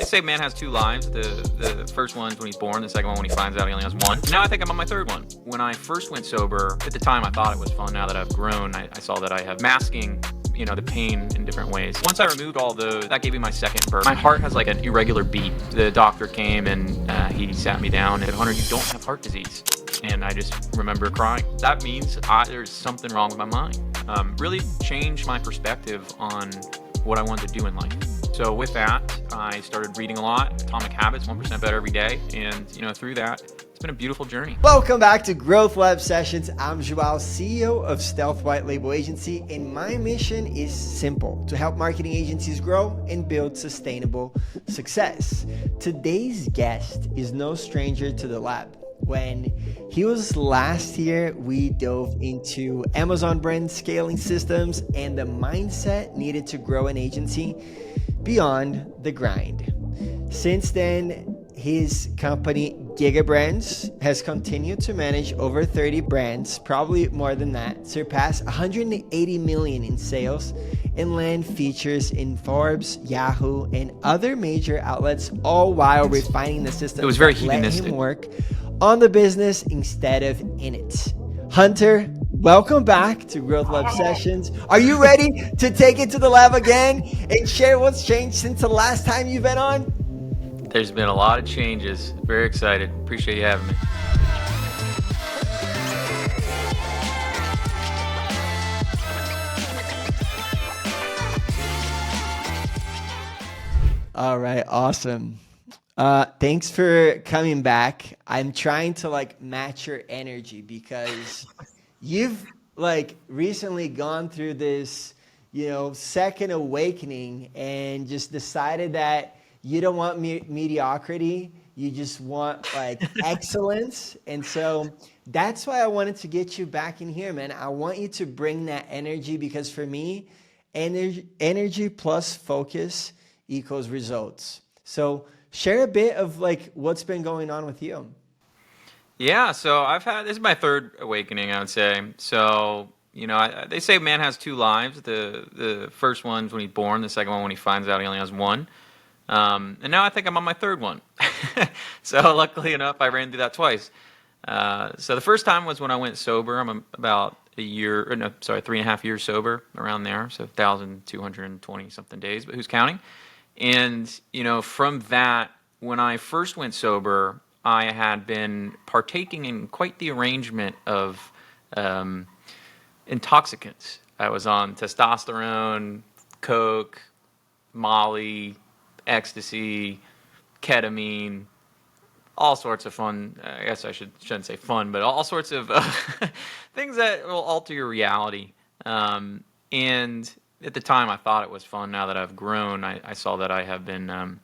They say man has two lives. The first one's when he's born, the second one when he finds out he only has one. Now I think I'm on my third one. When I first went sober, at the time I thought it was fun. Now that I've grown, I saw that I have masking, the pain in different ways. Once I removed all those, that gave me my second birth. My heart has like an irregular beat. The doctor came and he sat me down and said, "Hunter, you don't have heart disease." And I just remember crying. That means there's something wrong with my mind. Really changed my perspective on what I wanted to do in life. So with that, I started reading a lot, Atomic Habits, 1% Better Every Day. And, through that, it's been a beautiful journey. Welcome back to Growth Lab Sessions. I'm Joao, CEO of Stealth White Label Agency, and my mission is simple: to help marketing agencies grow and build sustainable success. Today's guest is no stranger to the lab. When he was last here, we dove into Amazon brand scaling systems and the mindset needed to grow an agency beyond the grind. Since then, his company GigaBrands has continued to manage over 30 brands, probably more than that, surpass 180 million in sales, and land features in Forbes, Yahoo, and other major outlets, all while refining the system. It was very that let hedonistic. him work on the business instead of in it. Hunter, welcome back to Growth Lab Sessions. Are you ready to take it to the lab again and share what's changed since the last time you've been on? There's been a lot of changes. Very excited. Appreciate you having me. All right, awesome. Thanks for coming back. I'm trying to match your energy because you've recently gone through this, second awakening and just decided that you don't want mediocrity. You just want excellence. And so that's why I wanted to get you back in here, man. I want you to bring that energy because for me, energy plus focus equals results. So share a bit of what's been going on with you. Yeah, so this is my third awakening, I would say. So, they say man has two lives. The first one's when he's born, the second one when he finds out he only has one. And now I think I'm on my third one. So luckily enough, I ran through that twice. So the first time was when I went sober. I'm about 3.5 years sober, around there. So 1,220 something days, but who's counting? And, from that, when I first went sober, I had been partaking in quite the arrangement of intoxicants. I was on testosterone, coke, Molly, ecstasy, ketamine, all sorts of fun. I guess I shouldn't say fun, but all sorts of things that will alter your reality. And at the time, I thought it was fun. Now that I've grown, I saw that I have been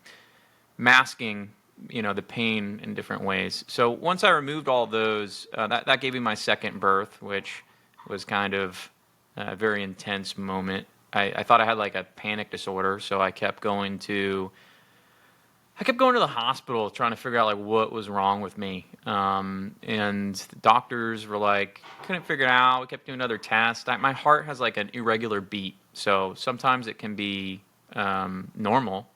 masking, the pain in different ways. So once I removed all those, that gave me my second birth, which was kind of a very intense moment. I thought I had a panic disorder, so I kept going to the hospital trying to figure out what was wrong with me. And the doctors were couldn't figure it out. We kept doing other tests. My heart has an irregular beat. So sometimes it can be normal,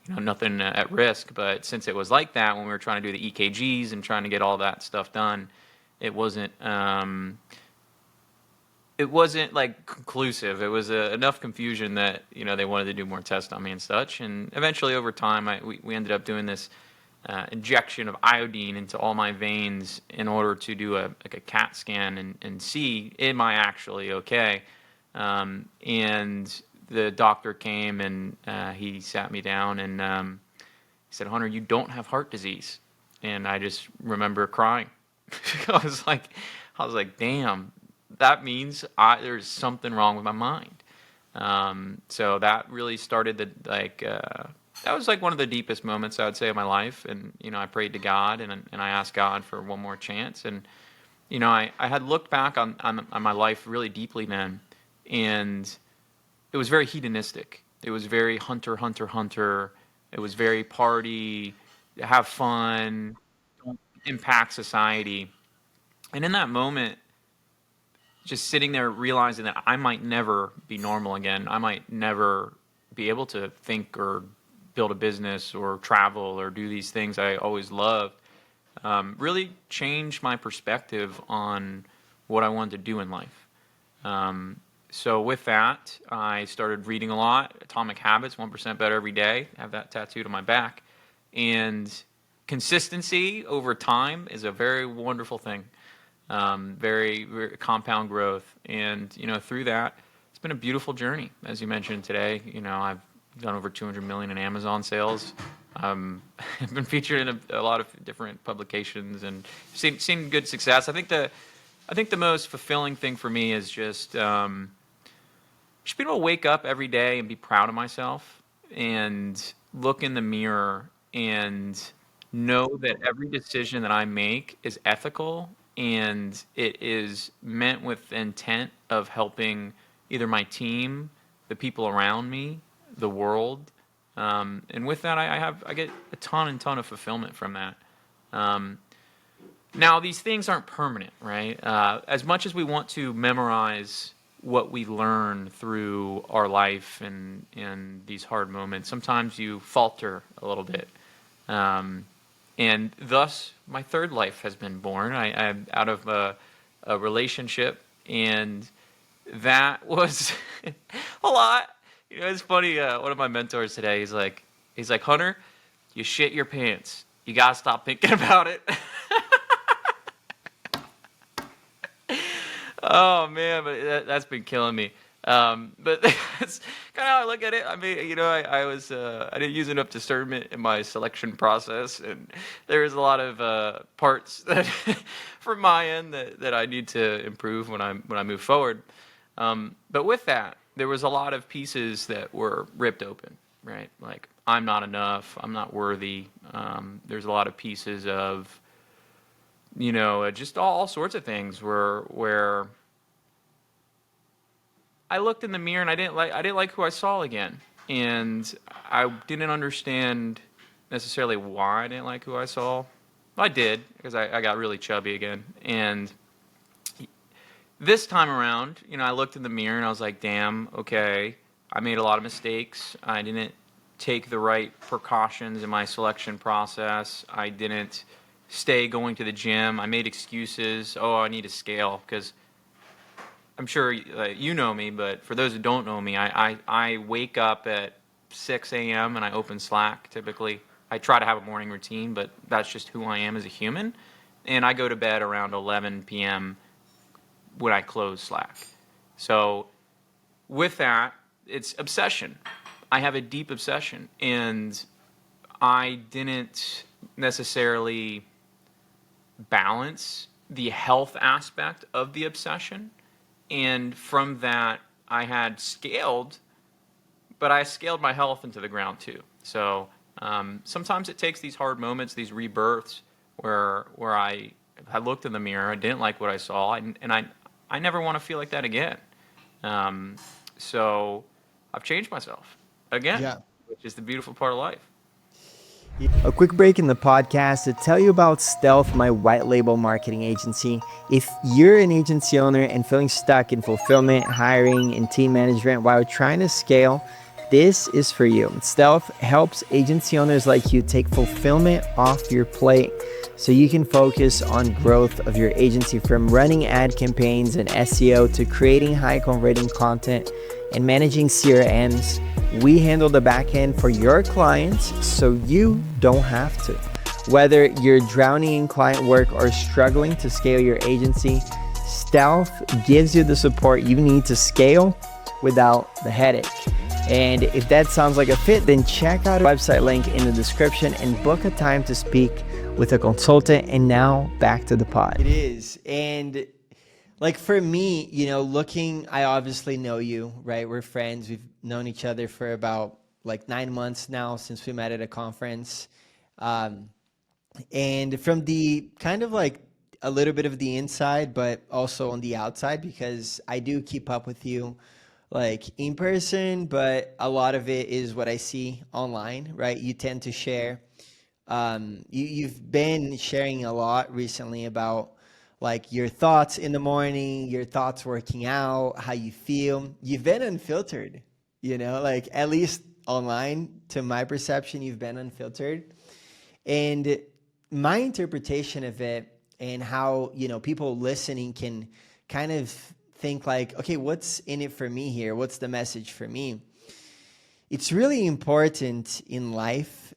nothing at risk. But since it was like that when we were trying to do the EKGs and trying to get all that stuff done, it wasn't conclusive. It was enough confusion that they wanted to do more tests on me and such. And eventually, over time, we ended up doing this injection of iodine into all my veins in order to do a CAT scan and see, am I actually okay? And the doctor came and he sat me down and he said, "Hunter, you don't have heart disease." And I just remember crying. I was like, damn. That means there's something wrong with my mind. So that really started that was one of the deepest moments I would say of my life. And, I prayed to God and I asked God for one more chance. And, I had looked back on my life really deeply then, and it was very hedonistic. It was very hunter. It was very party, have fun, impact society. And in that moment, just sitting there realizing that I might never be normal again. I might never be able to think or build a business or travel or do these things I always loved, really changed my perspective on what I wanted to do in life. So with that, I started reading a lot. Atomic Habits, 1% Better Every Day. I have that tattooed on my back. And consistency over time is a very wonderful thing. Very, very compound growth. And, through that, it's been a beautiful journey. As you mentioned today, I've done over 200 million in Amazon sales. I've been featured in a lot of different publications and seen good success. I think the most fulfilling thing for me is just being able to wake up every day and be proud of myself and look in the mirror and know that every decision that I make is ethical and it is meant with intent of helping either my team, the people around me, the world. And with that, I get a ton of fulfillment from that. Now, these things aren't permanent, right? As much as we want to memorize what we learn through our life and these hard moments, sometimes you falter a little bit. And thus, my third life has been born. I'm out of a relationship, and that was a lot. It's funny. One of my mentors today, he's like, Hunter, you shit your pants. You gotta stop thinking about it. Oh man, but that's been killing me. But that's kind of how I look at it. I mean, I didn't use enough discernment in my selection process, and there is a lot of parts that from my end that I need to improve when I move forward. But with that, there was a lot of pieces that were ripped open, right? Like, I'm not enough, I'm not worthy. There's a lot of pieces of, just all sorts of things where I looked in the mirror and I didn't like who I saw again, and I didn't understand necessarily why I didn't like who I saw. I did, because I got really chubby again, and this time around, I looked in the mirror and I was like, damn, okay, I made a lot of mistakes. I didn't take the right precautions in my selection process. I didn't stay going to the gym. I made excuses. Oh, I need to scale, because I'm sure you know me, but for those who don't know me, I wake up at 6 a.m. and I open Slack typically. I try to have a morning routine, but that's just who I am as a human. And I go to bed around 11 p.m. when I close Slack. So with that, it's obsession. I have a deep obsession, and I didn't necessarily balance the health aspect of the obsession. And from that, I had scaled, but I scaled my health into the ground too. So sometimes it takes these hard moments, these rebirths, where I looked in the mirror, I didn't like what I saw, and I never want to feel like that again. So I've changed myself again, Yeah. which is the beautiful part of life. A quick break in the podcast to tell you about Stealth, my white label marketing agency. If you're an agency owner and feeling stuck in fulfillment, hiring, and team management while trying to scale, this is for you. Stealth helps agency owners like you take fulfillment off your plate so you can focus on growth of your agency, from running ad campaigns and SEO to creating high converting content and managing CRMs. We handle the back end for your clients so you don't have to. Whether you're drowning in client work or struggling to scale your agency, Stealth gives you the support you need to scale without the headache. And if that sounds like a fit, then check out our website link in the description and book a time to speak with a consultant. And now back to the pod. It is. And like for me, I obviously know you, right? We're friends. We've known each other for about like 9 months now since we met at a conference. And from the kind of like a little bit of the inside, but also on the outside, because I do keep up with you like in person, but a lot of it is what I see online, right? You tend to share. You've been sharing a lot recently about like your thoughts in the morning, your thoughts working out, how you feel. You've been unfiltered, like at least online, to my perception, you've been unfiltered. And my interpretation of it and how, people listening can kind of think like, okay, what's in it for me here? What's the message for me? It's really important in life,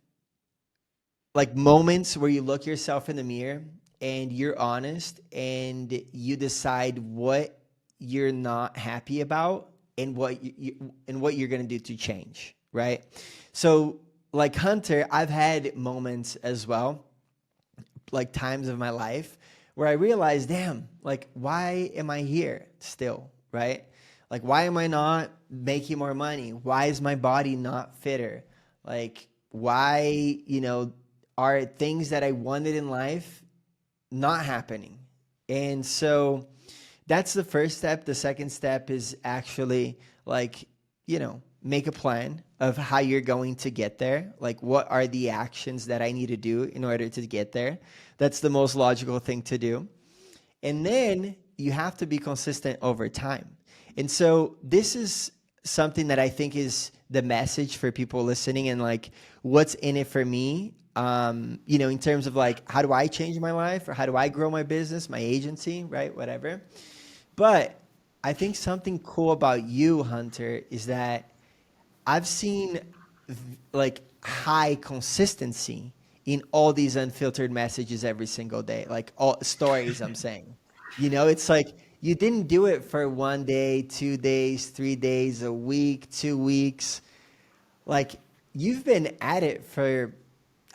like moments where you look yourself in the mirror and you're honest and you decide what you're not happy about and what you're going to do to change, right? So like Hunter, I've had moments as well, like times of my life where I realized, damn, like, why am I here still, right? Like, why am I not making more money? Why is my body not fitter? Like, why, are things that I wanted in life not happening? And so that's the first step. The second step is actually like, make a plan of how you're going to get there. Like, what are the actions that I need to do in order to get there? That's the most logical thing to do. And then you have to be consistent over time. And so this is something that I think is the message for people listening, and like, what's in it for me, in terms of like, how do I change my life, or how do I grow my business, my agency, right? Whatever. But I think something cool about you, Hunter, is that I've seen like high consistency in all these unfiltered messages every single day, like all stories I'm saying. It's like you didn't do it for 1 day, 2 days, 3 days, a week, 2 weeks. Like you've been at it for,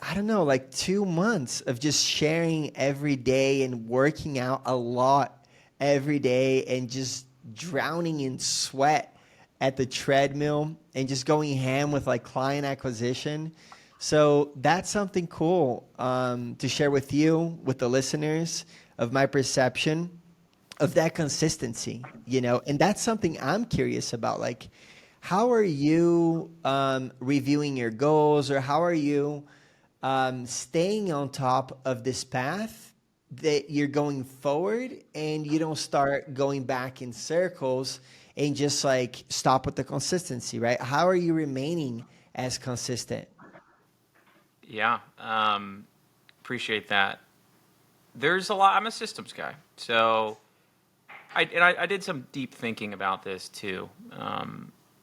I don't know, like 2 months of just sharing every day and working out a lot every day and just drowning in sweat at the treadmill and just going ham with like client acquisition. So that's something cool to share with you, with the listeners, of my perception of that consistency, and that's something I'm curious about. Like, how are you reviewing your goals, or how are you staying on top of this path that you're going forward and you don't start going back in circles and just like stop with the consistency, right? How are you remaining as consistent? Yeah, appreciate that. There's a lot. I'm a systems guy, so I did some deep thinking about this too.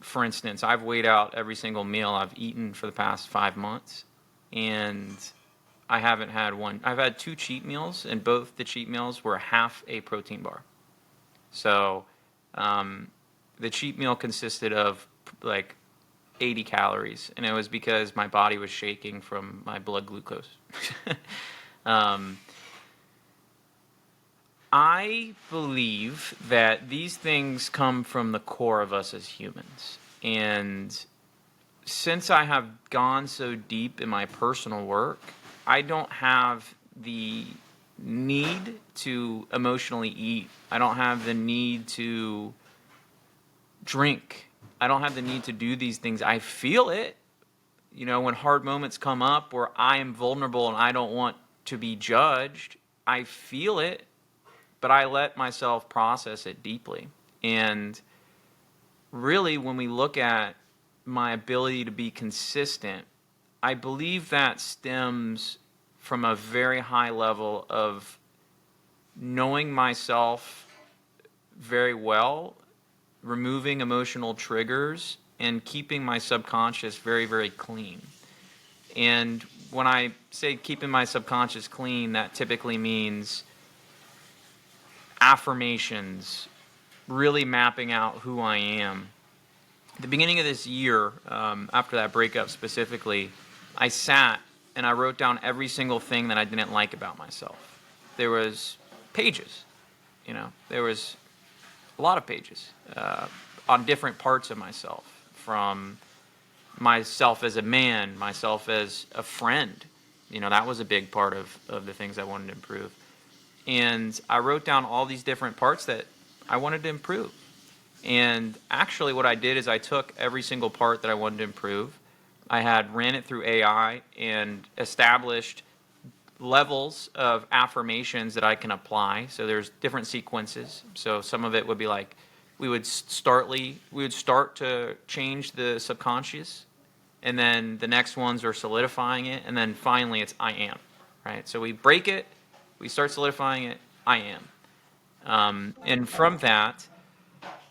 For instance, I've weighed out every single meal I've eaten for the past 5 months, and I haven't had one. I've had 2 cheat meals, and both the cheat meals were half a protein bar. So the cheat meal consisted of like 80 calories, and it was because my body was shaking from my blood glucose. um, I believe that these things come from the core of us as humans. And since I have gone so deep in my personal work, I don't have the need to emotionally eat. I don't have the need to drink. I don't have the need to do these things. I feel it, when hard moments come up where I am vulnerable and I don't want to be judged. I feel it, but I let myself process it deeply. And really, when we look at my ability to be consistent, I believe that stems from a very high level of knowing myself very well, removing emotional triggers, and keeping my subconscious very, very clean. And when I say keeping my subconscious clean, that typically means affirmations, really mapping out who I am. At the beginning of this year, after that breakup specifically, I sat and I wrote down every single thing that I didn't like about myself. There was pages, there was a lot of pages on different parts of myself, from myself as a man, myself as a friend. That was a big part of the things I wanted to improve. And I wrote down all these different parts that I wanted to improve. And actually what I did is I took every single part that I wanted to improve. I had ran it through AI and established levels of affirmations that I can apply. So there's different sequences. So some of it would be like, we would start to change the subconscious. and then the next ones are solidifying it, and then finally it's I am, right? So we break it, we start solidifying it, I am. And from that,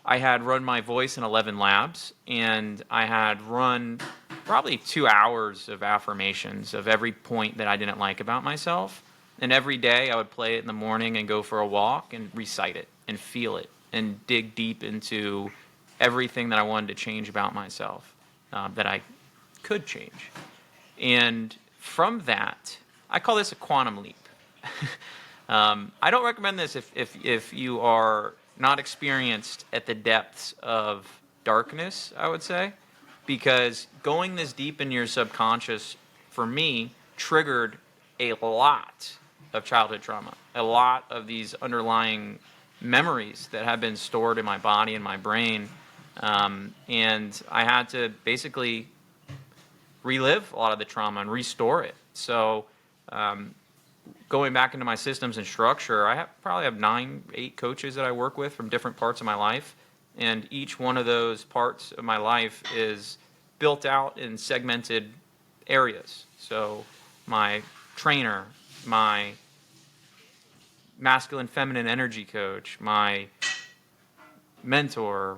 I had run my voice in 11 labs, and I had run probably 2 hours of affirmations of every point that I didn't like about myself. And every day I would play it in the morning and go for a walk and recite it and feel it and dig deep into everything that I wanted to change about myself, that I could change. And from that, I call this a quantum leap. I don't recommend this if you are not experienced at the depths of darkness, I would say, because going this deep in your subconscious, for me, triggered a lot of childhood trauma, a lot of these underlying memories that have been stored in my body and my brain, and I had to basically relive a lot of the trauma and restore it. So going back into my systems and structure, I probably have 9, 8 coaches that I work with from different parts of my life, and each one of those parts of my life is built out in segmented areas. So my trainer, my masculine feminine energy coach, my mentor,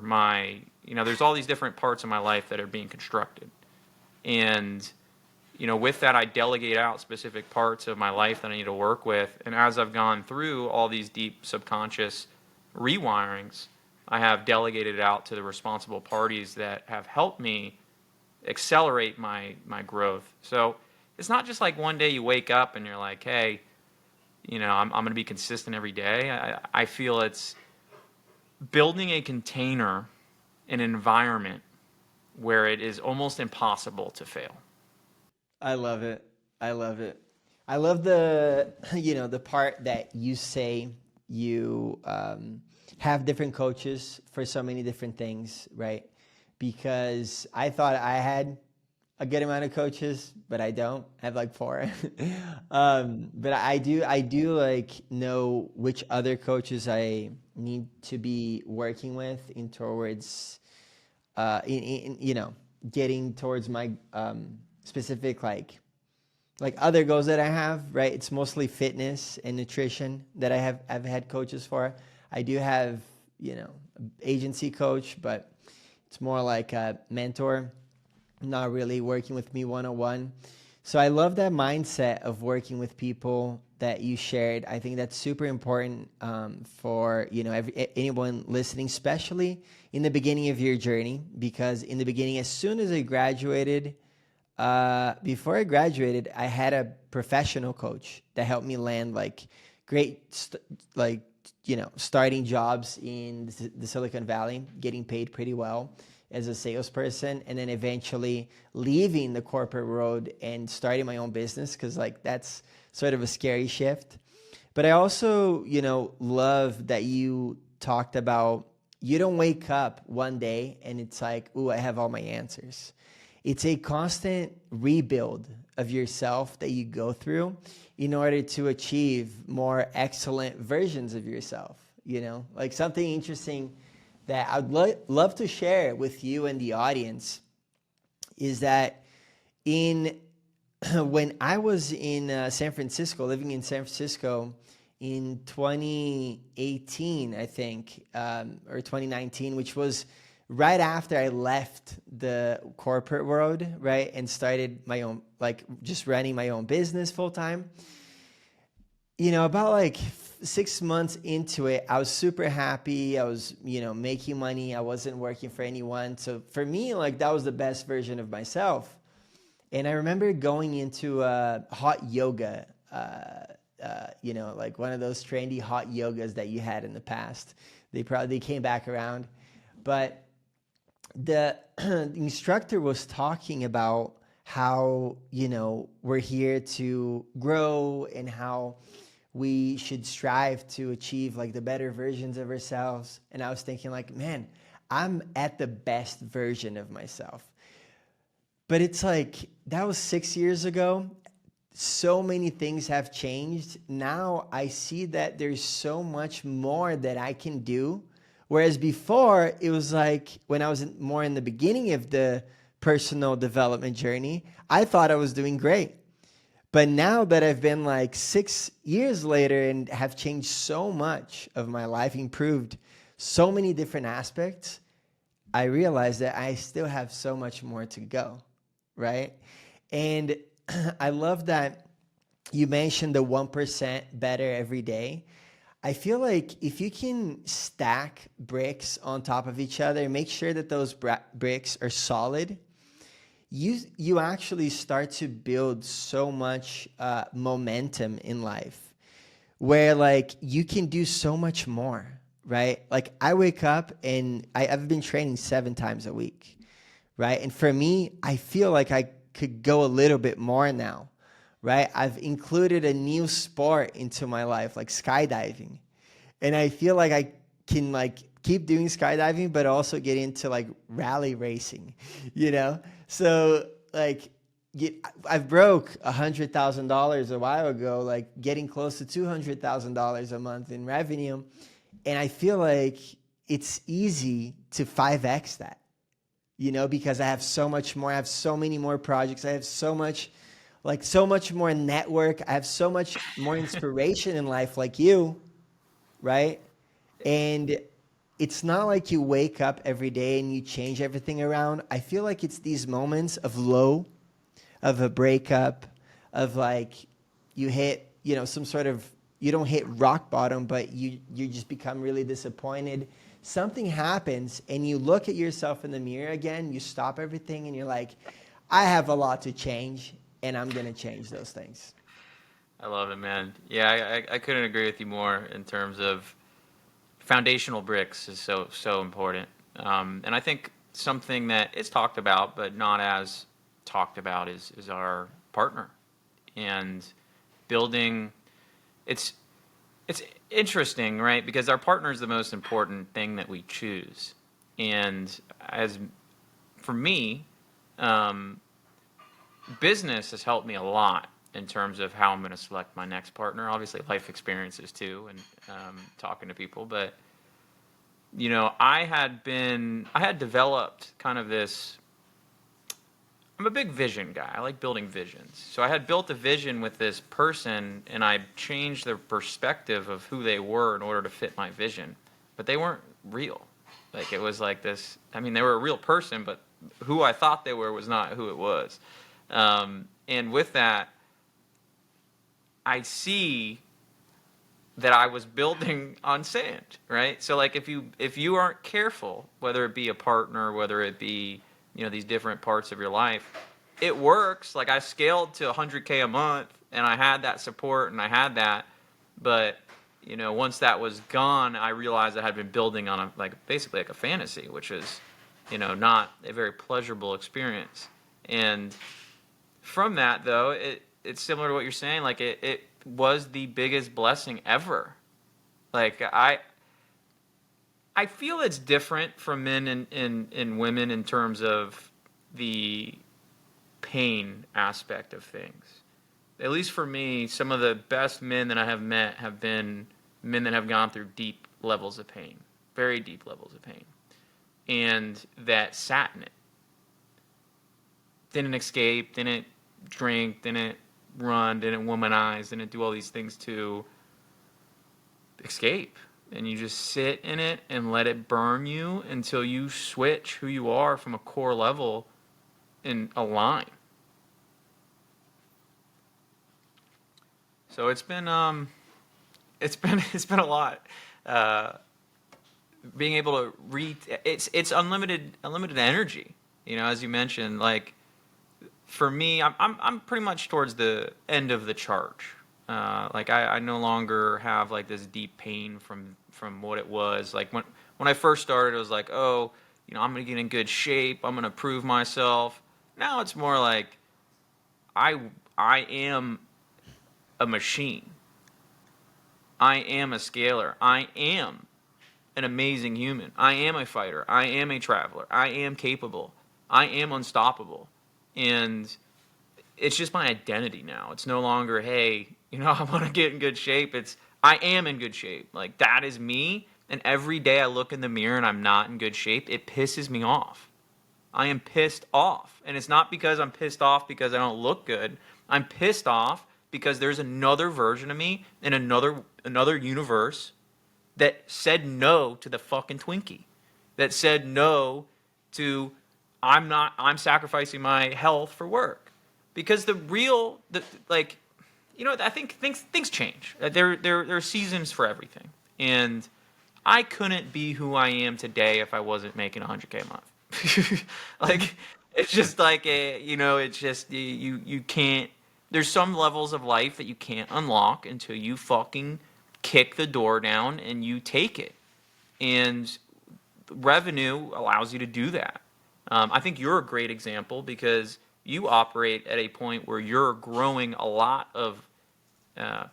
there's all these different parts of my life that are being constructed. And with that, I delegate out specific parts of my life that I need to work with. And as I've gone through all these deep subconscious rewirings, I have delegated it out to the responsible parties that have helped me accelerate my growth. So it's not just like one day you wake up and you're like, hey, I'm going to be consistent every day. I feel it's building a container, an environment where it is almost impossible to fail. I love it. I love it. I love the, the part that you say you have different coaches for so many different things, right? Because I thought I had a good amount of coaches, but I don't. I have like 4. But I do like know which other coaches I need to be working with in towards, getting towards my specific like other goals that I have, right? It's mostly fitness and nutrition that I've had coaches for. I do have, agency coach, but it's more like a mentor, not really working with me one-on-one. So I love that mindset of working with people that you shared. I think that's super important for anyone listening, especially in the beginning of your journey, because in the beginning, as soon as I graduated, before I graduated, I had a professional coach that helped me land like great, starting jobs in the Silicon Valley, getting paid pretty well as a salesperson, and then eventually leaving the corporate world and starting my own business, because like that's sort of a scary shift. But I also, love that you talked about you don't wake up one day and it's like, ooh, I have all my answers. It's a constant rebuild of yourself that you go through in order to achieve more excellent versions of yourself. Like something interesting that I'd love to share with you and the audience is that when I was in San Francisco, living in San Francisco in 2018, I think, or 2019, which was right after I left the corporate world, right, and started my own, just running my own business full time. About 6 months into it, I was super happy. I was, making money. I wasn't working for anyone. So for me, that was the best version of myself. And I remember going into hot yoga, one of those trendy hot yogas that you had in the past. They came back around. But the instructor was talking about how, we're here to grow and how we should strive to achieve the better versions of ourselves. And I was thinking man, I'm at the best version of myself. But it's that was 6 years ago. So many things have changed. Now I see that there's so much more that I can do. Whereas before, it was when I was more in the beginning of the personal development journey, I thought I was doing great. But now that I've been like 6 years later and have changed so much of my life, improved so many different aspects, I realize that I still have so much more to go, right? And I love that you mentioned the 1% better every day. I feel like if you can stack bricks on top of each other, make sure that those bricks are solid, you actually start to build so much momentum in life where like you can do so much more, right? Like I wake up and I've been training 7 times a week, right? And for me, I feel like I could go a little bit more now, right? I've included a new sport into my life, like skydiving. And I feel like I can like keep doing skydiving, but also get into like rally racing, you know? So like I broke $100,000 a while ago, like getting close to $200,000 a month in revenue. And I feel like it's easy to 5X that, you know, because I have so much more, I have so many more projects. I have so much more network. I have so much more inspiration in life like you, right? And it's not like you wake up every day and you change everything around. I feel like it's these moments of low, of a breakup, of like you hit, you know, some sort of, you don't hit rock bottom, but you just become really disappointed. Something happens and you look at yourself in the mirror again, you stop everything and you're like, I have a lot to change and I'm going to change those things. I love it, man. Yeah, I couldn't agree with you more in terms of foundational bricks is so important. And I think something that is talked about but not as talked about is our partner and building. It's interesting, right? Because our partner is the most important thing that we choose. And as for me, business has helped me a lot in terms of how I'm going to select my next partner. Obviously, life experiences too, and talking to people. But you know, I had developed kind of this. I'm a big vision guy. I like building visions. So I had built a vision with this person, and I changed their perspective of who they were in order to fit my vision. But they weren't real. Like it was like this. I mean, they were a real person, but who I thought they were was not who it was. And with that, I see that I was building on sand, right? So like if you aren't careful, whether it be a partner, whether it be, you know, these different parts of your life, it works. Like I scaled to 100K a month and I had that support and I had that, but you know, once that was gone, I realized I had been building on basically like a fantasy, which is, you know, not a very pleasurable experience. And from that though, it's similar to what you're saying. Like it was the biggest blessing ever. Like I feel it's different from men and women in terms of the pain aspect of things. At least for me, some of the best men that I have met have been men that have gone through deep levels of pain, very deep levels of pain, and that sat in it. Didn't escape, didn't drink, didn't run, didn't womanize, didn't do all these things to escape. And you just sit in it and let it burn you until you switch who you are from a core level and align. So it's been a lot. Being able to it's unlimited energy. You know, as you mentioned, like for me, I'm pretty much towards the end of the charge. Like I no longer have like this deep pain from what it was. Like when I first started, it was like, oh, you know, I'm gonna get in good shape. I'm gonna prove myself. Now it's more like I am a machine. I am a scaler. I am an amazing human. I am a fighter. I am a traveler. I am capable. I am unstoppable. And it's just my identity now. It's no longer, hey, you know, I want to get in good shape. It's I am in good shape. Like that is me. And every day I look in the mirror and I'm not in good shape, it pisses me off. I am pissed off. And it's not because I'm pissed off because I don't look good. I'm pissed off because there's another version of me in another universe that said no to the fucking Twinkie. That said no to I'm sacrificing my health for work. Because I think things change. There are seasons for everything. And I couldn't be who I am today if I wasn't making $100K a month. Like, it's just like it's just you can't. There's some levels of life that you can't unlock until you fucking kick the door down and you take it. And revenue allows you to do that. I think you're a great example because you operate at a point where you're growing a lot of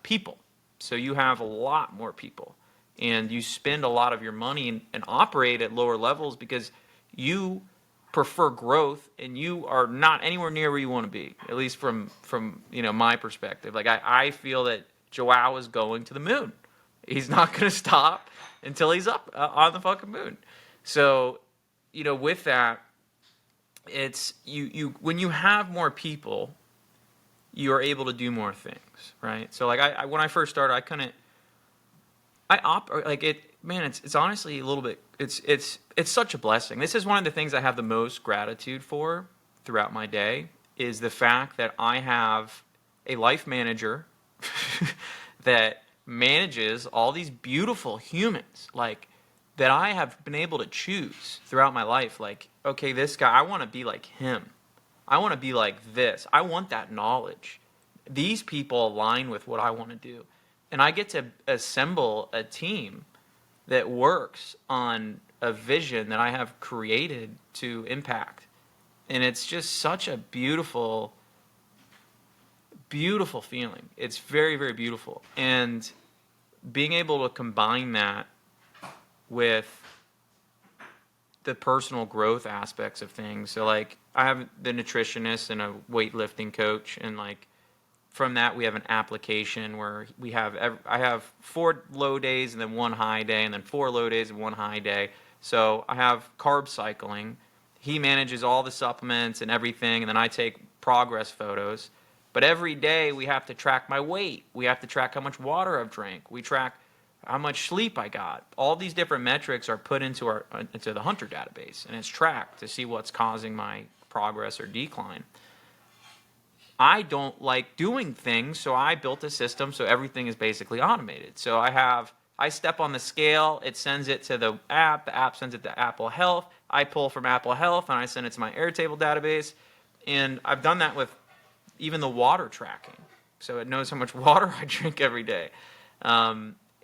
people. So you have a lot more people. And you spend a lot of your money and operate at lower levels because you prefer growth and you are not anywhere near where you want to be, at least from my perspective. Like I feel that Joao is going to the moon. He's not going to stop until he's up on the fucking moon. So, with that, it's you when you have more people, you are able to do more things, right? So like I when I first started, it's honestly a little bit, it's such a blessing. This is one of the things I have the most gratitude for throughout my day is the fact that I have a life manager that manages all these beautiful humans, like that I have been able to choose throughout my life. Like, okay, this guy, I want to be like him. I want to be like this. I want that knowledge. These people align with what I want to do. And I get to assemble a team that works on a vision that I have created to impact. And it's just such a beautiful, beautiful feeling. It's very, very beautiful. And being able to combine that with the personal growth aspects of things. So like I have the nutritionist and a weightlifting coach, and like from that we have an application where I have 4 low days and then 1 high day, and then 4 low days and 1 high day. So I have carb cycling. He manages all the supplements and everything, and then I take progress photos. But every day we have to track my weight. We have to track how much water I've drank. We track how much sleep I got. All these different metrics are put into the Hunter database, and it's tracked to see what's causing my progress or decline. I don't like doing things, so I built a system so everything is basically automated. So I step on the scale, it sends it to the app sends it to Apple Health, I pull from Apple Health and I send it to my Airtable database, and I've done that with even the water tracking. So it knows how much water I drink every day.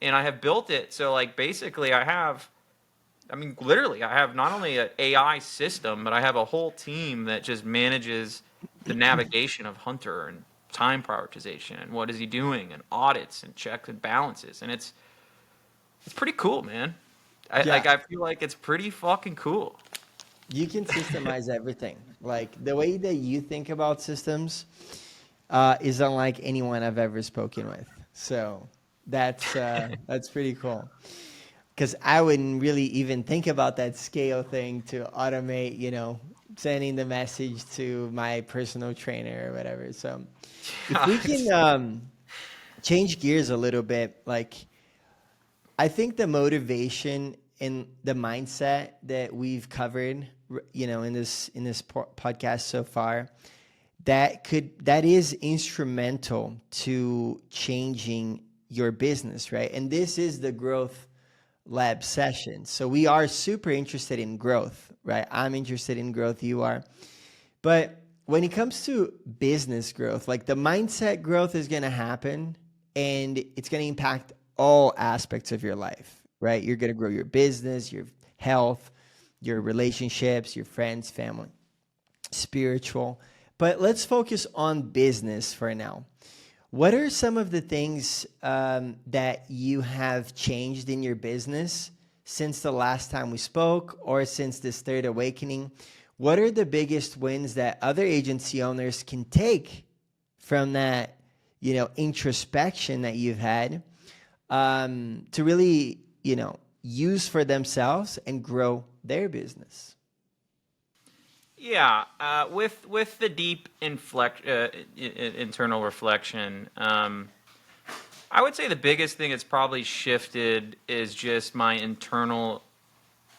And I have built it so like basically I have not only an AI system, but I have a whole team that just manages the navigation of Hunter and time prioritization and what is he doing and audits and checks and balances. And it's pretty cool, man. I feel like it's pretty fucking cool. You can systemize everything. Like the way that you think about systems is unlike anyone I've ever spoken with. So that's pretty cool. Because I wouldn't really even think about that scale thing to automate, sending the message to my personal trainer or whatever. So if we can change gears a little bit, like I think the motivation and the mindset that we've covered, in this podcast so far, that is instrumental to changing your business, right? And this is the growth lab session. So we are super interested in growth, right? I'm interested in growth, you are. But when it comes to business growth, like the mindset growth is going to happen and it's going to impact all aspects of your life, right? You're going to grow your business, your health, your relationships, your friends, family, spiritual. But let's focus on business for now. What are some of the things that you have changed in your business since the last time we spoke or since this third awakening? What are the biggest wins that other agency owners can take from that, introspection that you've had to really, use for themselves and grow their business? Yeah, with the deep internal reflection, I would say the biggest thing that's probably shifted is just my internal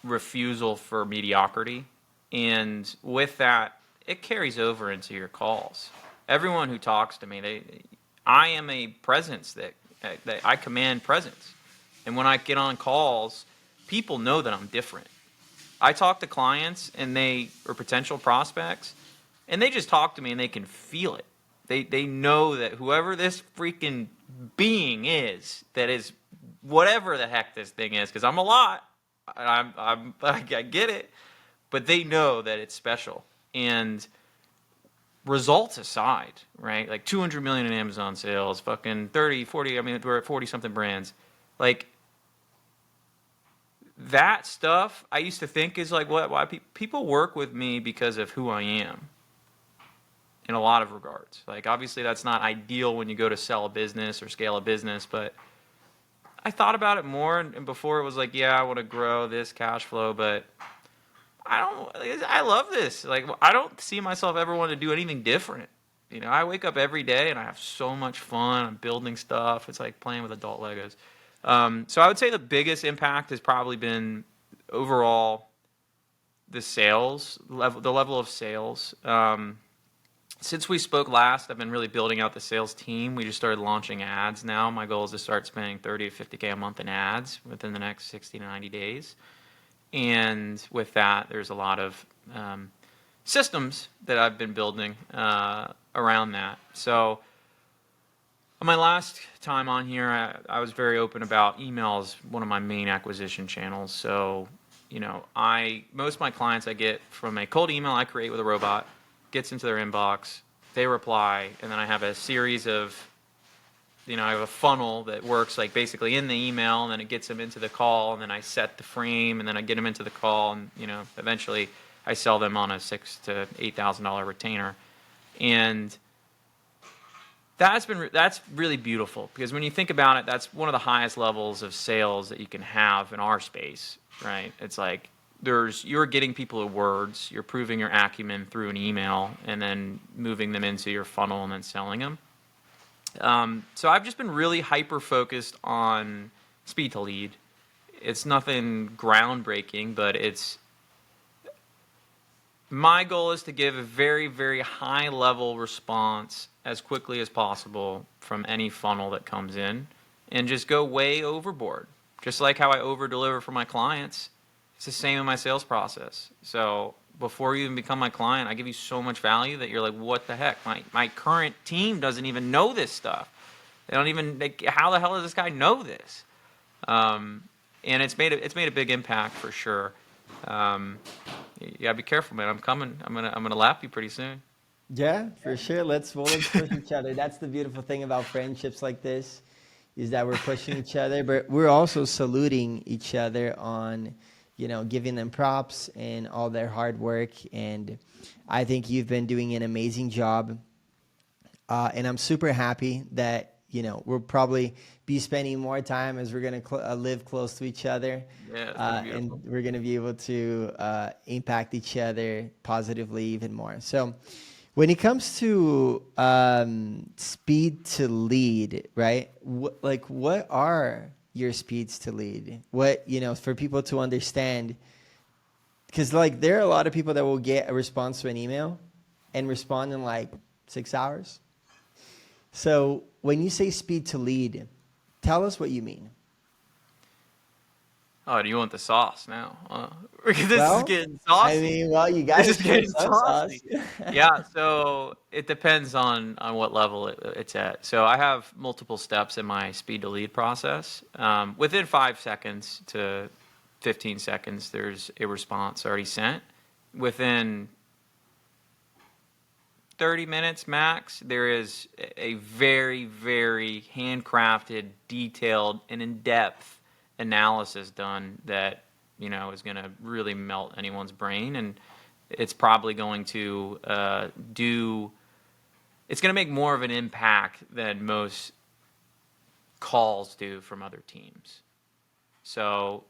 refusal for mediocrity, and with that, it carries over into your calls. Everyone who talks to me, I am a presence that I command presence, and when I get on calls, people know that I'm different. I talk to clients or potential prospects, and they just talk to me and they can feel it. They know that whoever this freaking being is, that is whatever the heck this thing is, because I'm a lot. I get it, but they know that it's special. And results aside, right? Like 200 million in Amazon sales, fucking 30, 40. I mean, we're at 40 something brands. Like, that stuff I used to think is like why people work with me because of who I am in a lot of regards. Like, obviously that's not ideal when you go to sell a business or scale a business, but I thought about it more, and before it was like, yeah, I want to grow this cash flow, but I love this. Like, I don't see myself ever wanting to do anything different. You know, I wake up every day and I have so much fun. I'm building stuff. It's like playing with adult Legos. So I would say the biggest impact has probably been overall the level of sales. Since we spoke last, I've been really building out the sales team. We just started launching ads now. My goal is to start spending 30 to 50K a month in ads within the next 60 to 90 days. And with that, there's a lot of systems that I've been building around that. So on my last time on here, I was very open about emails, one of my main acquisition channels. So, you know, most of my clients I get from a cold email I create with a robot, gets into their inbox, they reply, and then I have a series of, I have a funnel that works like basically in the email, and then it gets them into the call, and then I set the frame, and then I get them into the call, and, eventually I sell them on a $6,000 to $8,000 retainer. And that's really beautiful, because when you think about it, that's one of the highest levels of sales that you can have in our space, right? It's like you're getting people to words, you're proving your acumen through an email, and then moving them into your funnel and then selling them. So I've just been really hyper focused on speed to lead. It's nothing groundbreaking, but my goal is to give a very, very high level response as quickly as possible from any funnel that comes in, and just go way overboard. Just like how I over deliver for my clients, it's the same in my sales process. So before you even become my client, I give you so much value that you're like, what the heck? My current team doesn't even know this stuff. They don't even, how the hell does this guy know this? And it's made a big impact for sure. You gotta be careful, man. I'm coming. I'm gonna lap you pretty soon. Yeah, for sure. Let's push each other. That's the beautiful thing about friendships like this, is that we're pushing each other, but we're also saluting each other on, giving them props and all their hard work. And I think you've been doing an amazing job. And I'm super happy that, we'll probably be spending more time as we're going to live close to each other. Yeah, and we're going to be able to impact each other positively even more. So when it comes to speed to lead, right? What are your speeds to lead? What, for people to understand, because there are a lot of people that will get a response to an email and respond in 6 hours. So when you say speed to lead, tell us what you mean. Oh, do you want the sauce now? This is getting saucy. I mean, you guys this is getting saucy. Sauce. Yeah, so it depends on what level it's at. So I have multiple steps in my speed to lead process. Within 5 seconds to 15 seconds, there's a response already sent. Within 30 minutes max, there is a very, very handcrafted, detailed, and in-depth analysis done that, is going to really melt anyone's brain. And it's probably going to it's going to make more of an impact than most calls do from other teams. So,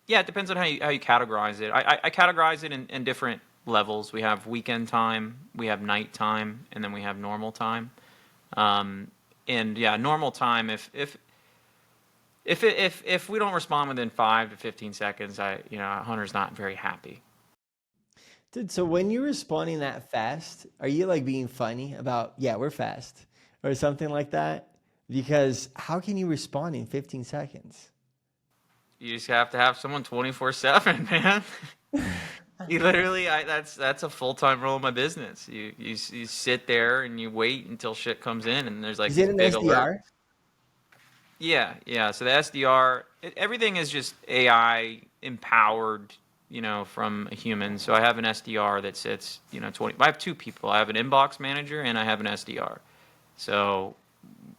yeah, it depends on how you categorize it. I categorize it in different levels. We have weekend time, we have night time, and then we have normal time. And yeah, normal time. If we don't respond within 5 to 15 seconds, a hunter's not very happy. Dude, so when you're responding that fast, are you like being funny about, yeah, we're fast or something like that? Because how can you respond in 15 seconds? You just have to have someone 24/7, man. You literally, that's a full-time role in my business. You sit there and you wait until shit comes in, and there's like Is it these an big alerts. SDR? Yeah, yeah. So the SDR, everything is just AI empowered, from a human. So I have an SDR that sits, 20. I have two people. I have an inbox manager and I have an SDR. So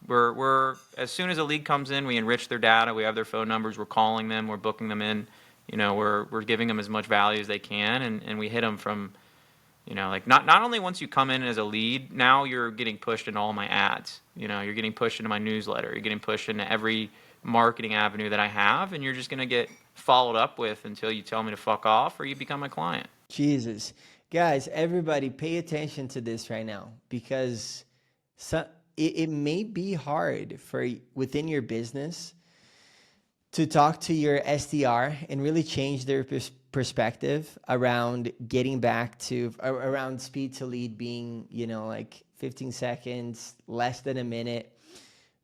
we're as soon as a lead comes in, we enrich their data. We have their phone numbers. We're calling them. We're booking them in. We're giving them as much value as they can, and we hit them from. Like not only once you come in as a lead, now you're getting pushed into all my ads. You're getting pushed into my newsletter. You're getting pushed into every marketing avenue that I have, and you're just going to get followed up with until you tell me to fuck off or you become a client. Jesus. Guys, everybody pay attention to this right now because it may be hard for within your business to talk to your SDR and really change their perspective around getting back to around speed to lead being, like 15 seconds, less than a minute,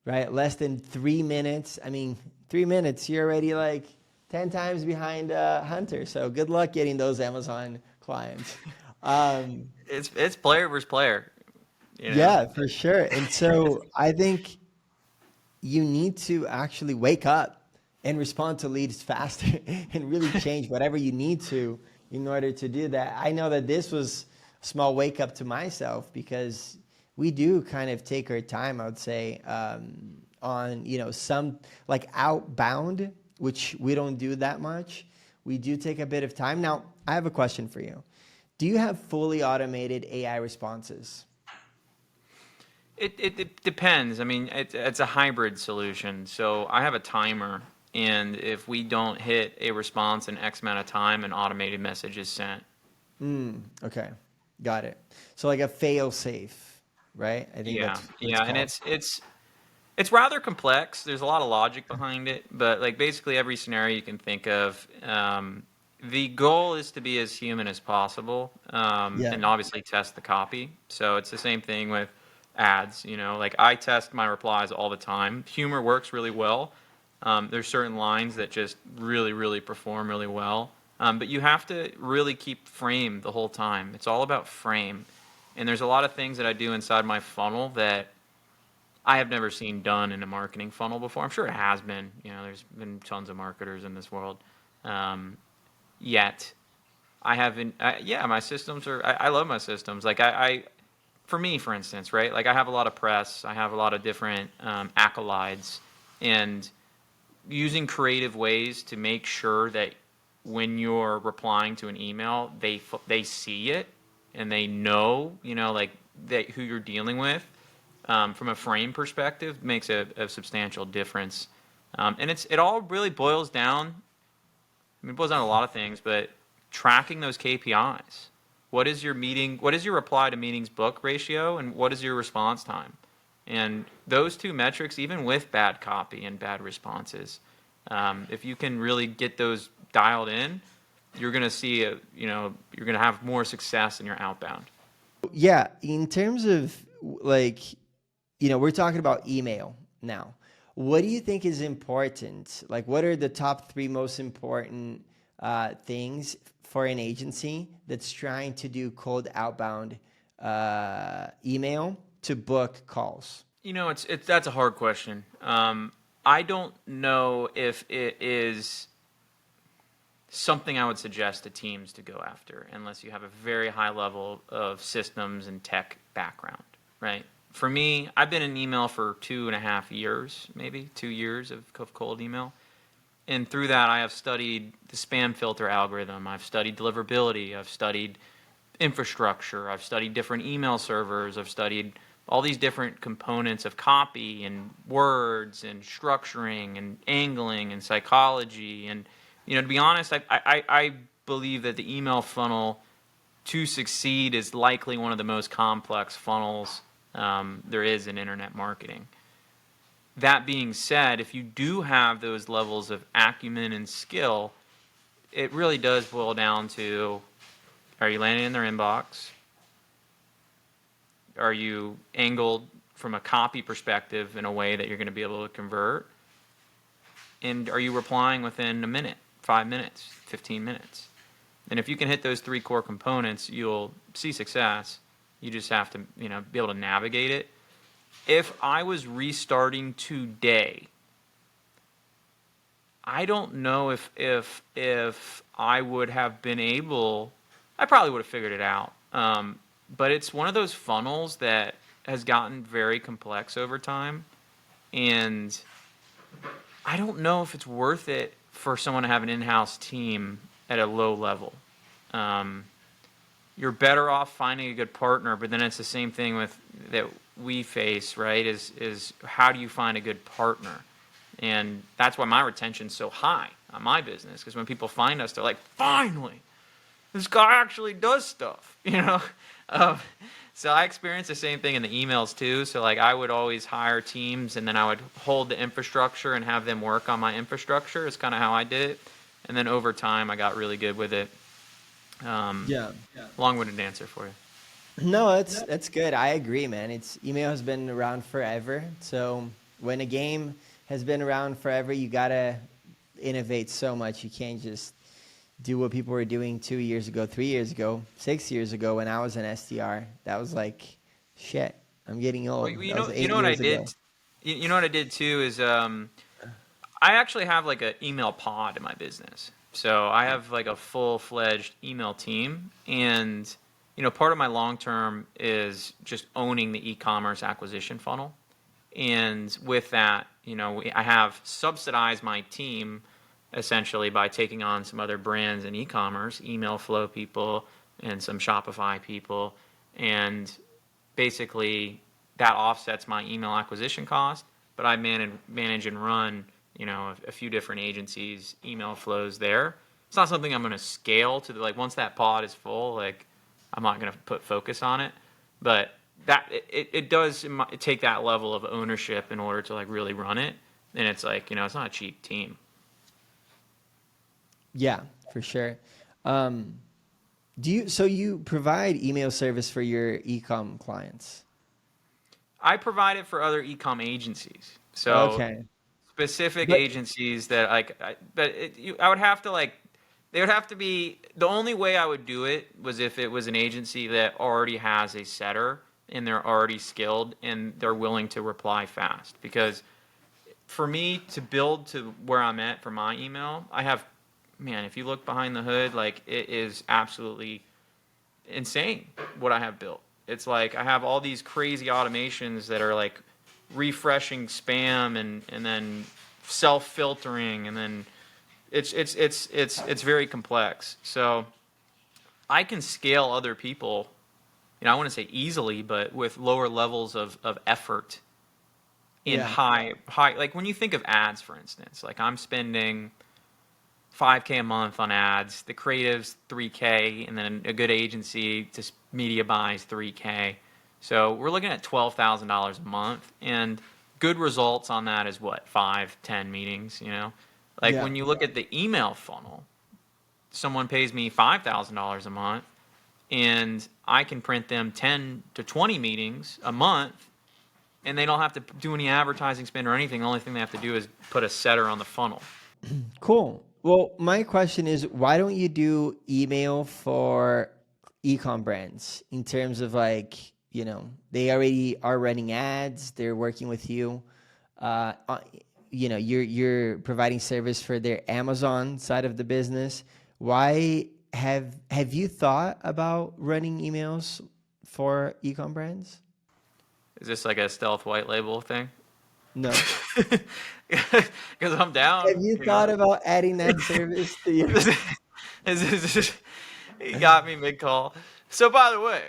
right? Less than 3 minutes. I mean, 3 minutes, you're already like 10 times behind Hunter. So good luck getting those Amazon clients. It's player versus player. Yeah, for sure. And so I think you need to actually wake up and respond to leads faster and really change whatever you need to in order to do that. I know that this was a small wake up to myself because we do kind of take our time, I would say, on, some like outbound, which we don't do that much. We do take a bit of time. Now, I have a question for you. Do you have fully automated AI responses? It depends. I mean, it's a hybrid solution. So I have a timer, and if we don't hit a response in X amount of time, an automated message is sent. Okay, got it. So like a fail safe, right? I think Yeah, that's what it's yeah, and called. it's rather complex. There's a lot of logic behind it, but like basically every scenario you can think of, the goal is to be as human as possible, Yeah. and obviously test the copy. So it's the same thing with ads. Like I test my replies all the time. Humor works really well. There's certain lines that just really, really perform really well. But you have to really keep frame the whole time. It's all about frame. And there's a lot of things that I do inside my funnel that I have never seen done in a marketing funnel before. I'm sure it has been. There's been tons of marketers in this world. Yet, I haven't. Yeah, my systems are. I love my systems. Like for me, for instance, right? Like I have a lot of press. I have a lot of different accolades, and using creative ways to make sure that when you're replying to an email, they see it and they know, like that who you're dealing with. From a frame perspective, makes a substantial difference. And it all really boils down. I mean, it boils down to a lot of things, but tracking those KPIs. What is your reply to meetings book ratio, and what is your response time? And those two metrics, even with bad copy and bad responses, if you can really get those dialed in, you're going to see, you're going to have more success in your outbound. Yeah, in terms of like, we're talking about email now. What do you think is important? Like, what are the top 3 most important things for an agency that's trying to do cold outbound email to book calls? That's a hard question. I don't know if it is something I would suggest to teams to go after unless you have a very high level of systems and tech background, right? For me, I've been in email for 2.5 years, maybe 2 years of cold email. And through that, I have studied the spam filter algorithm. I've studied deliverability. I've studied infrastructure. I've studied different email servers. I've studied all these different components of copy and words and structuring and angling and psychology. And, to be honest, I believe that the email funnel to succeed is likely one of the most complex funnels there is in internet marketing. That being said, if you do have those levels of acumen and skill, it really does boil down to, are you landing in their inbox? Are you angled from a copy perspective in a way that you're going to be able to convert? And are you replying within a minute, 5 minutes, 15 minutes? And if you can hit those 3 core components, you'll see success. You just have to, be able to navigate it. If I was restarting today, I don't know if I would have been able. I probably would have figured it out. But it's one of those funnels that has gotten very complex over time, and I don't know if it's worth it for someone to have an in-house team at a low level. You're better off finding a good partner, but then it's the same thing with that we face, right? Is how do you find a good partner? And that's why my retention's so high on my business, because when people find us, they're like, finally, this guy actually does stuff, So I experienced the same thing in the emails too. So like I would always hire teams, and then I would hold the infrastructure and have them work on my infrastructure. Is kind of how I did it. And then over time, I got really good with it. Long-winded answer for you. No, that's good. I agree, man. Email has been around forever. So when a game has been around forever, you gotta innovate so much. You can't just do what people were doing 2 years ago, 3 years ago, 6 years ago when I was an SDR. That was like, shit, I'm getting old. Well, you know what I did? You know what I did too is I actually have like an email pod in my business. So I have like a full-fledged email team, and part of my long-term is just owning the e-commerce acquisition funnel. And with that, I have subsidized my team essentially by taking on some other brands in e-commerce, email flow people and some Shopify people. And basically that offsets my email acquisition cost, but I manage and run, a few different agencies, email flows there. It's not something I'm going to scale to once that pod is full, I'm not going to put focus on it, but that it does take that level of ownership in order to really run it. And it's it's not a cheap team. Yeah, for sure. So you provide email service for your e-com clients? I provide it for other e-com agencies. So okay. Specific agencies that I would have to they would have to be, the only way I would do it was if it was an agency that already has a setter and they're already skilled and they're willing to reply fast. Because for me to build to where I'm at for my email, if you look behind the hood, it is absolutely insane what I have built. It's I have all these crazy automations that are refreshing spam and then self-filtering, and then it's very complex. So I can scale other people, I wouldn't say easily, but with lower levels of effort in high, when you think of ads, for instance, I'm spending $5K a month on ads, the creatives $3K, and then a good agency to media buys $3K. So we're looking at $12,000 a month, and good results on that is what, 5-10 meetings, When you look at the email funnel, someone pays me $5,000 a month, and I can print them 10 to 20 meetings a month, and they don't have to do any advertising spend or anything. The only thing they have to do is put a setter on the funnel. Cool. Well, my question is, why don't you do email for e-com brands in terms of they already are running ads, they're working with you, you're providing service for their Amazon side of the business. Why have you thought about running emails for e-com brands? Is this a stealth white label thing? No. Because I'm down. Have you thought about adding that service to your... You got me mid-call. So by the way,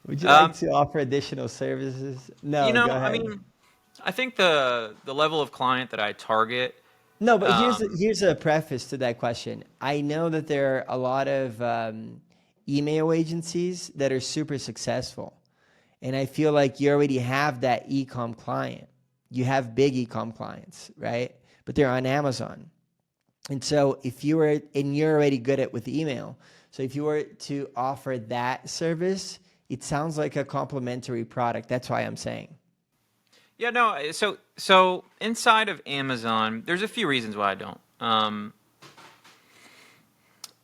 would you like to offer additional services? No, go ahead. I think the level of client that I target No, but Um, here's a preface to that question. I know that there are a lot of email agencies that are super successful, and I feel like you already have that e-com client. You have big e-com clients, right? But they're on Amazon. And so if you were, and you're already good at with email, so if you were to offer that service, it sounds like a complementary product. That's why I'm saying. yeah, no. So inside of Amazon, there's a few reasons why I don't.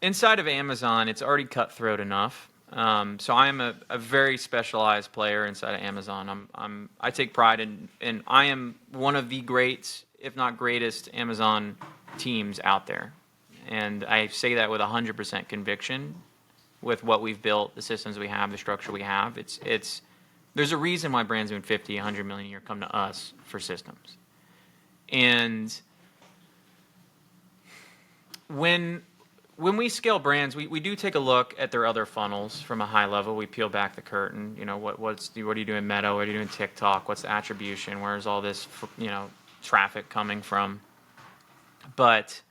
Inside of Amazon, it's already cutthroat enough. So I am a very specialized player inside of Amazon. I take pride in I am one of the greats, if not greatest, Amazon teams out there, and I say that with 100% conviction. With what we've built, the systems we have, the structure we have, it's there's a reason why brands doing 50, 100 million a year come to us for systems. And when when we scale brands, we do take a look at their other funnels from a high level. We peel back the curtain. You know, what are you doing Meta? What are you doing TikTok? What's the attribution? Where's all this traffic coming from? But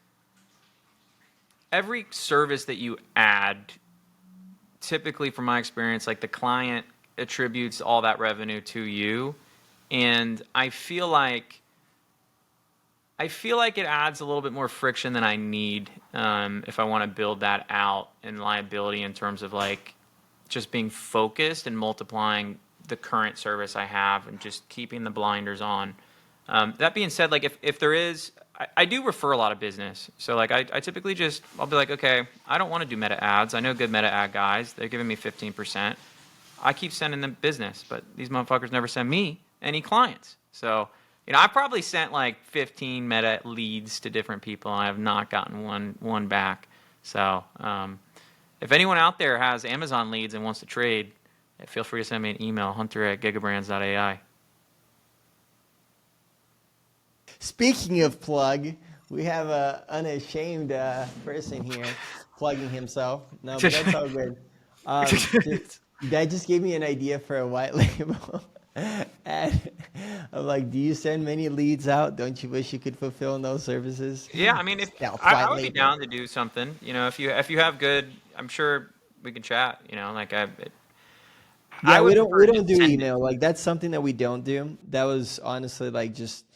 every service that you add, typically from my experience, like the client attributes all that revenue to you, and I feel like it adds a little bit more friction than I need if I want to build that out in liability in terms of like just being focused and multiplying the current service I have and just keeping the blinders on. That being said, like if there is, I do refer a lot of business. So like I typically I'll be like, okay, I don't want to do meta ads. I know good meta ad guys. They're giving me 15%. I keep sending them business, but these motherfuckers never send me any clients. So I probably sent like 15 meta leads to different people, and I have not gotten one back. So if anyone out there has Amazon leads and wants to trade, feel free to send me an email, hunter@gigabrands.ai. Speaking of plug, we have a unashamed person here plugging himself. No, but that's all good. That just gave me an idea for a white label. And I'm like, do you send many leads out? Don't you wish you could fulfill those services? Yeah, I mean, if Stealth I white would be label. down to do something. If you have good, I'm sure we can chat. Like I Yeah, would we prefer to don't just do send it. email. Like that's something that we don't do. That was honestly like just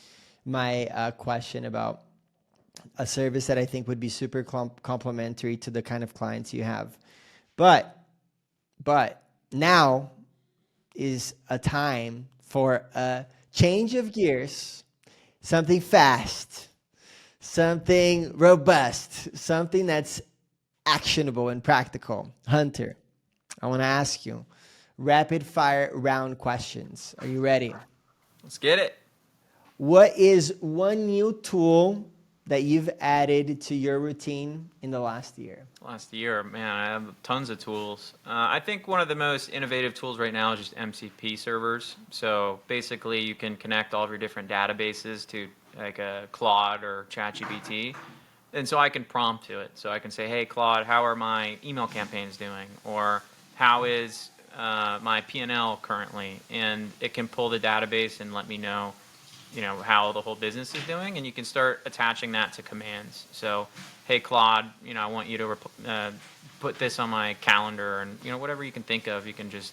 my question about a service that I think would be super complementary to the kind of clients you have. But now is a time for a change of gears, something fast, something robust, something that's actionable and practical. Hunter, I want to ask you rapid fire round questions. Are you ready? Let's get it. What is one new tool that you've added to your routine in the last year? Last year, man, I have tons of tools. I think one of the most innovative tools right now is just MCP servers. So basically, you can connect all of your different databases to like a Claude or ChatGPT. And so I can prompt to it. So I can say, hey, Claude, how are my email campaigns doing? Or how is my P&L currently? And it can pull the database and let me know how the whole business is doing, and you can start attaching that to commands. So, hey Claude, I want you to put this on my calendar, and whatever you can think of, you can just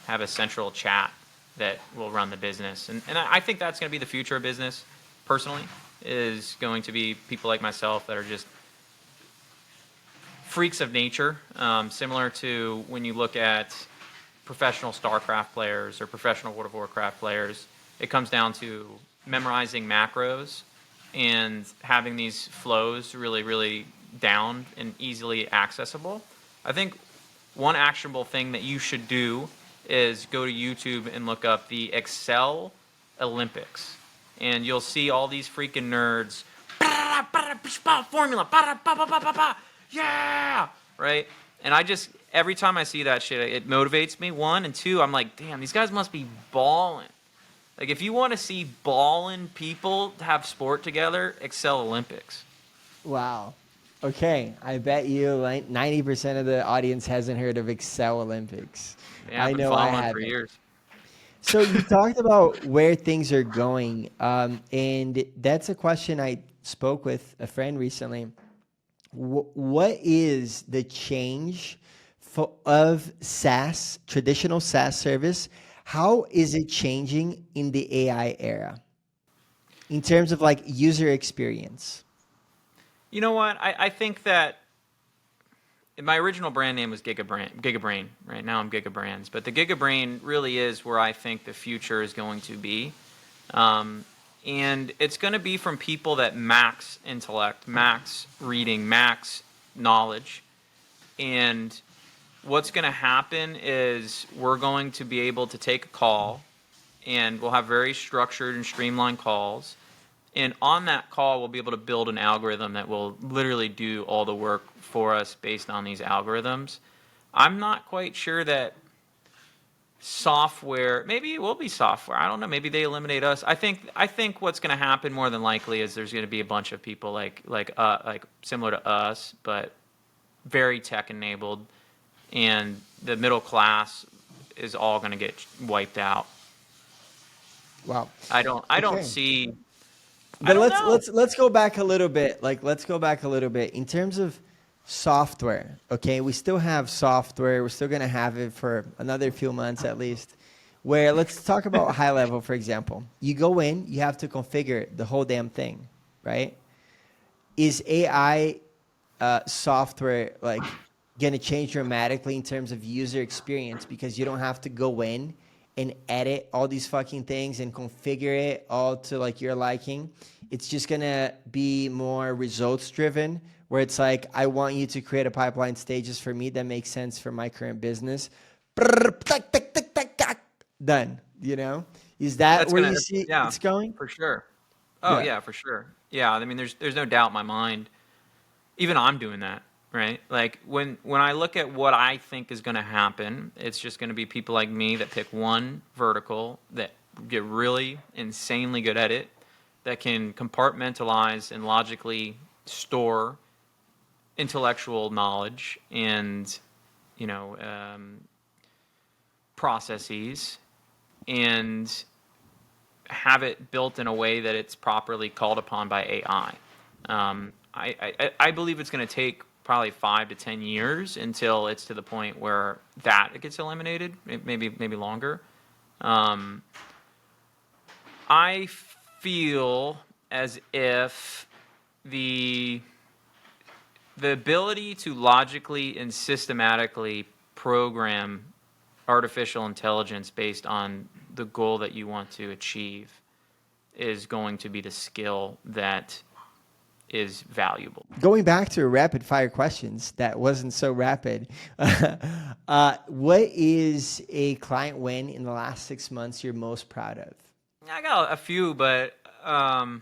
have a central chat that will run the business. And I think that's going to be the future of business. Personally, is going to be people like myself that are just freaks of nature, similar to when you look at professional StarCraft players or professional World of Warcraft players. It comes down to memorizing macros and having these flows really, really down and easily accessible. I think one actionable thing that you should do is go to YouTube and look up the Excel Olympics. And you'll see all these freaking nerds. Formula. Yeah! Right? And every time I see that shit, it motivates me. One, and two, I'm like, damn, these guys must be balling. Like, if you want to see ballin' people have sport together, Excel Olympics. Wow. Okay, I bet you like 90% of the audience hasn't heard of Excel Olympics. Yeah, I've I been know I following for haven't. years. So you talked about where things are going, and that's a question I spoke with a friend recently. What is the change of SaaS, traditional SaaS service? How is it changing in the AI era in terms of like user experience? You know what? I think that my original brand name was GigaBrain. Right now I'm GigaBrands, but the GigaBrain really is where I think the future is going to be. And it's going to be from people that max intellect, max reading, max knowledge. And what's going to happen is we're going to be able to take a call, and we'll have very structured and streamlined calls. And on that call, we'll be able to build an algorithm that will literally do all the work for us based on these algorithms. I'm not quite sure that software, maybe it will be software. I don't know. Maybe they eliminate us. I think what's going to happen more than likely is there's going to be a bunch of people like similar to us, but very tech enabled, and the middle class is all going to get wiped out. Wow. I don't see. But let's go back a little bit. Like, let's go back a little bit in terms of software. Okay, we still have software. We're still gonna have it for another few months at least. Where let's talk about high level, for example. You go in, you have to configure the whole damn thing, right? Is AI software like gonna change dramatically in terms of user experience because you don't have to go in and edit all these fucking things and configure it all to like your liking? It's just gonna be more results driven, where it's like, I want you to create a pipeline stages for me that makes sense for my current business. Done. You know, is that where you see it's going? For sure. Oh yeah, for sure. Yeah, I mean, there's no doubt in my mind. Even I'm doing that, right? Like when I look at what I think is going to happen, it's just going to be people like me that pick one vertical, that get really insanely good at it, that can compartmentalize and logically store intellectual knowledge and, you know, processes, and have it built in a way that it's properly called upon by AI. I believe it's going to take probably 5 to 10 years until it's to the point where that it gets eliminated, maybe longer. I feel as if the ability to logically and systematically program artificial intelligence based on the goal that you want to achieve is going to be the skill that is valuable. Going back to rapid fire questions that wasn't so rapid, what is a client win in the last 6 months you're most proud of? I got a few, but I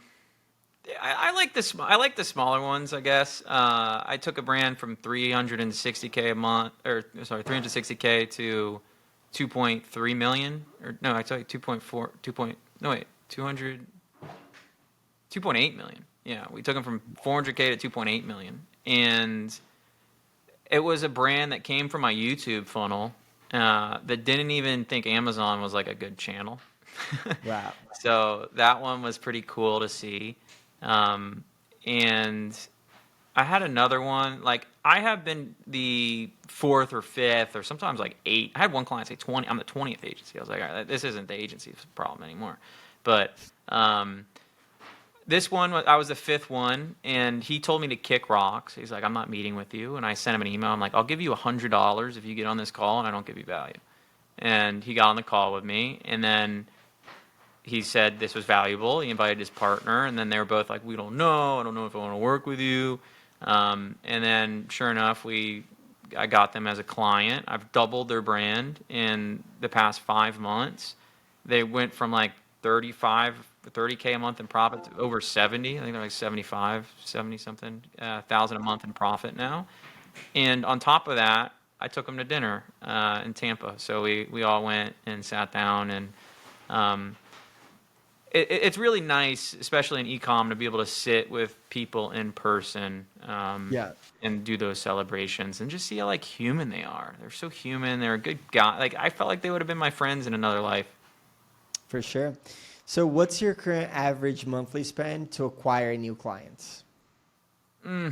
like the smaller ones, I guess. I took a brand from 360K a month, or sorry, 360K to 2.3 million, or no, I took 2.8 million. Yeah, we took them from 400K to 2.8 million. And it was a brand that came from my YouTube funnel that didn't even think Amazon was like a good channel. Wow. So that one was pretty cool to see. And I had another one, like I have been the 4th or 5th or sometimes like 8. I had one client say 20. I'm the 20th agency. I was like, all right, this isn't the agency's problem anymore. But this one, I was the 5th one, and he told me to kick rocks. He's like, I'm not meeting with you. And I sent him an email. I'm like, I'll give you $100 if you get on this call and I don't give you value. And he got on the call with me, and then he said this was valuable. He invited his partner, and then they were both like, we don't know. I don't know if I want to work with you. And then sure enough, I got them as a client. I've doubled their brand in the past 5 months. They went from like 30K a month in profit to over 70. I think they're like 70 something thousand a month in profit now. And on top of that, I took them to dinner in Tampa. So we all went and sat down, and it's really nice, especially in e-com, to be able to sit with people in person and do those celebrations and just see how like human they are. They're so human. They're a good guy. Like I felt like they would have been my friends in another life. For sure. So what's your current average monthly spend to acquire new clients? I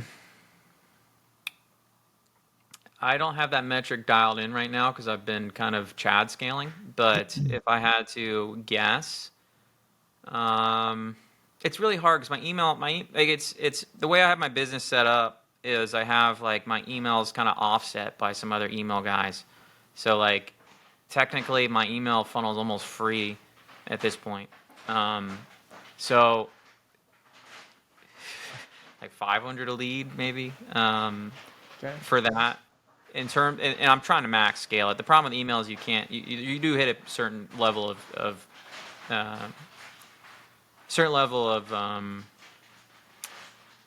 don't have that metric dialed in right now because I've been kind of Chad scaling. But if I had to guess, it's really hard because it's the way I have my business set up is I have like my emails kind of offset by some other email guys. So like technically my email funnel is almost free at this point. So like 500 a lead maybe for that. And I'm trying to max scale it. The problem with email is you do hit a certain level of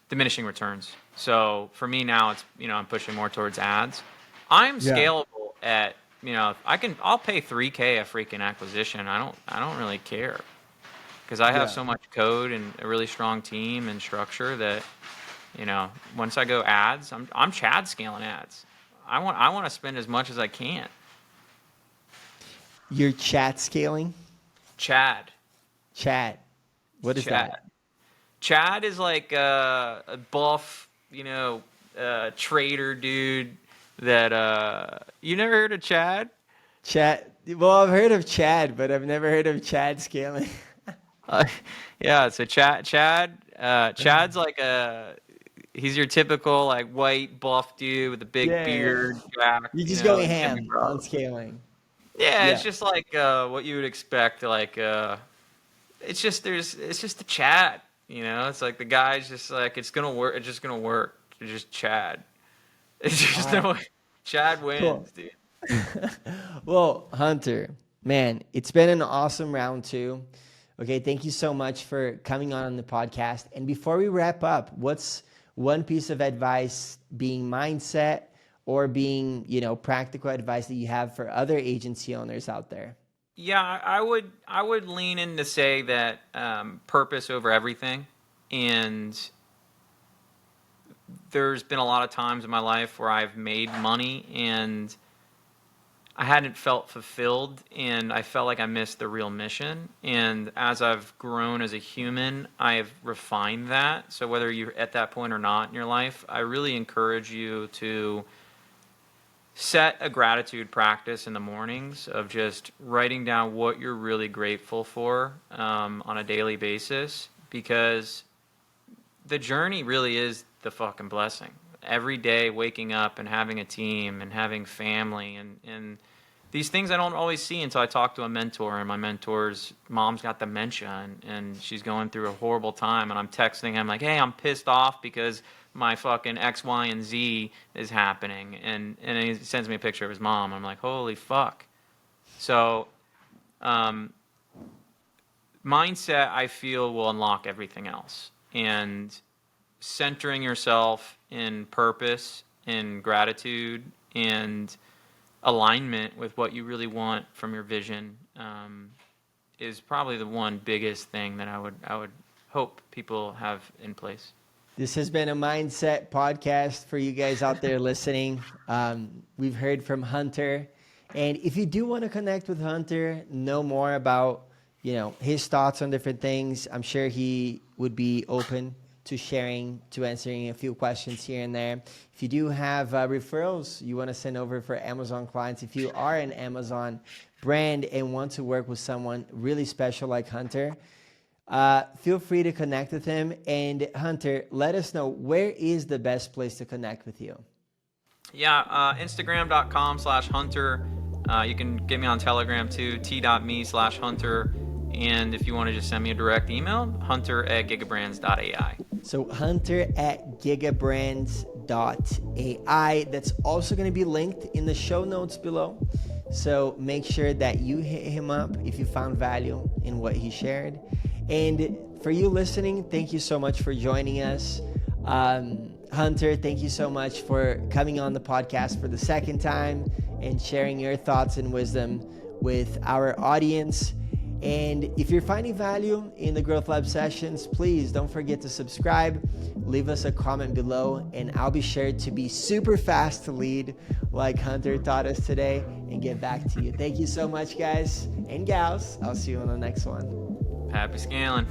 diminishing returns. So for me now, it's I'm pushing more towards ads. I'm scalable at I'll pay $3K a freaking acquisition. I don't really care because I have so much code and a really strong team and structure that once I go ads, I'm Chad scaling ads. I want to spend as much as I can. You're chat scaling? Chad. What is that? Chad is like a buff, trader dude that you never heard of Chad? Well, I've heard of Chad, but I've never heard of Chad scaling. Yeah, so Chad's like he's your typical like white buff dude with a big beard. Jack, You're just going ham on scaling. Yeah, it's just like what you would expect. Like it's just the Chad. It's like the guy's just like it's gonna work. It's just gonna work. It's just Chad. It's just Chad wins, dude. Well, Hunter, man, it's been an awesome round 2. Okay, thank you so much for coming on the podcast. And before we wrap up, what's one piece of advice, being mindset or being, practical advice that you have for other agency owners out there? Yeah, I would lean in to say that purpose over everything. And there's been a lot of times in my life where I've made money and I hadn't felt fulfilled and I felt like I missed the real mission. And as I've grown as a human, I've refined that. So whether you're at that point or not in your life, I really encourage you to set a gratitude practice in the mornings of just writing down what you're really grateful for on a daily basis, because the journey really is the fucking blessing. Every day waking up and having a team and having family and these things I don't always see until I talk to a mentor, and my mentor's mom's got dementia and she's going through a horrible time, and I'm texting him like, hey, I'm pissed off because my fucking X, Y, and Z is happening. And he sends me a picture of his mom. I'm like, holy fuck. So mindset, I feel, will unlock everything else. And centering yourself in purpose, in gratitude, and alignment with what you really want from your vision is probably the one biggest thing that I would hope people have in place. This has been a mindset podcast for you guys out there listening. We've heard from Hunter, and if you do want to connect with Hunter, know more about his thoughts on different things, I'm sure he would be open to answering a few questions here and there. If you do have referrals you want to send over for Amazon clients, if you are an Amazon brand and want to work with someone really special like Hunter, feel free to connect with him. And Hunter, let us know, where is the best place to connect with you? Yeah, Instagram.com/Hunter. You can get me on Telegram too, t.me/Hunter. And if you want to just send me a direct email, hunter@gigabrands.ai. So hunter@gigabrands.ai. That's also going to be linked in the show notes below. So make sure that you hit him up if you found value in what he shared. And for you listening, thank you so much for joining us. Hunter, thank you so much for coming on the podcast for the second time and sharing your thoughts and wisdom with our audience. And if you're finding value in the Growth Lab sessions, please don't forget to subscribe, leave us a comment below, and I'll be sure to be super fast to lead like Hunter taught us today and get back to you. Thank you so much, guys and gals. I'll see you on the next one. Happy scaling.